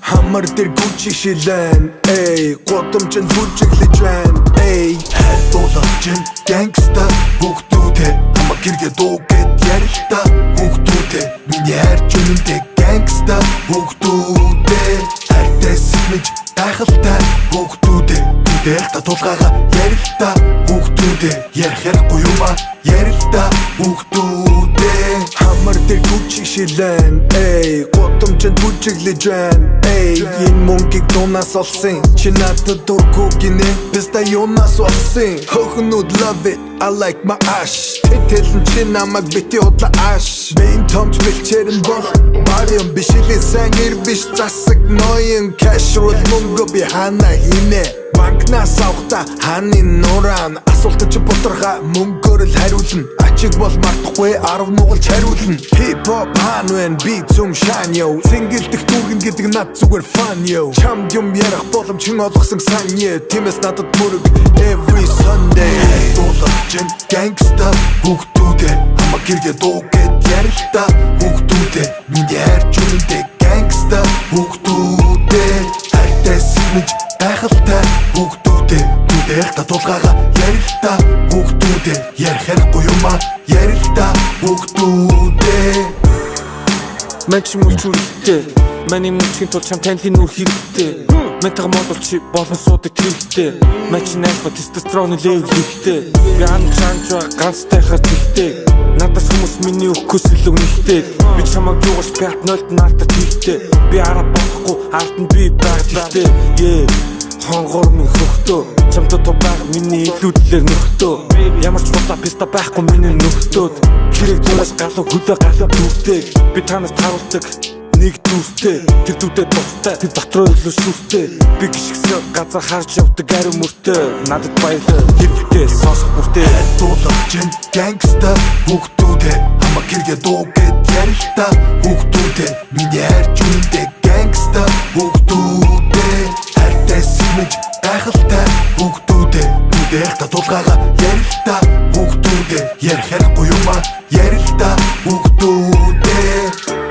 Хамар дээр Gucci шилэн гудамжинд бүжиглэж байна хайдуулж гангста бүгдүүдээ хамаг гэргээ дуугээд ярилта бүгдүүдээ миний хайрч үнэндээ гангста бүгдүүдээ хайртай сэлмэж гайхалтай бүгдүүдээ Дэрта тулгайгаа ярилта бүгдүүдээ ярих ярихгүй юм ба ярилта бүгдүүдээ Хамар дээр Gucci шилэн гудамжинд бүжиглэж байна энэ мөнгийг дуунаас олсон чи надад дургүй гинэ бистэ юунаас олсон хөхнүүд love it I like my ash тэтэлэн чи намайг бити удаа аш бин томч бэлчээрэн бол бариум бишилээ сайн ир биш засаг ноён casual мөнгө би хана хийнэ банкнаас авахта ханы нурaan асуултад чи боторга мөнгөөр л хариулна ачиг бол мартахгүй 10 нугалж хариулна hip hop хаан би zum shine yo сингэлдэх дүүргэн гэдэг над зүгээр fun yo чам юм ярих боломж олгосон сан yo тиймээс надад мөрөг every Sunday дуулж gangsta бүгдүүдээ хамаг гэргээ дуугээд ярилта бүгдүүдээ миний хайрч үнэндээ gangsta бүгдүүдээ хайртай сэлмэж гайхалтай бүгдүүдээ дэрта тулгайгаа ярилта бүгдүүдээ ярих ярихгүй юм а ярилта бүгдүүдээ Мачи мөчүртэй Мани мөчгийн тул чам танилын нүр хэрэгтэй Мэтэг модул чи болон суудаг хэрэгтэй Мачи найфа тестостероны левел хэрэгтэй Би ан чанчва ганцтайхаа зихтэй Надаас хүмүүс миний өгөхөөс илүү нэгтэй Би чамаг юугаш бят нолд наартаа тийхтэй Би араа болохгүй ард нь би байх тийхтэй хонгор минь хөхтөө чамтай тубаг миний илүүдлэр нөхтөө ямар ч удаа писта байхгүй миний нөхтөөд хэрэг дуураас галуу хөлөө галуу дүүртэй би танаас таруулдаг нэг дүүртэй тэр дүүтэй тустай тэр дотроо илүү сүртэй би гიშгсэн газар харж явдаг ариун мөртөө надад баялаа хэвтэй сонсох бүртээ дуулж gangsta бүгдүүдээ хамаг гэргээ дуугээд ярилта бүгдүүдээ миний хайрч үнэндээ gangsta бүгдүүдээ сэлмэж гайхалтай бүгдүүдээ дэрта тулгайгаа ярилта бүгдүүдээ ярих ярихгүй юм а ярилта бүгдүүдээ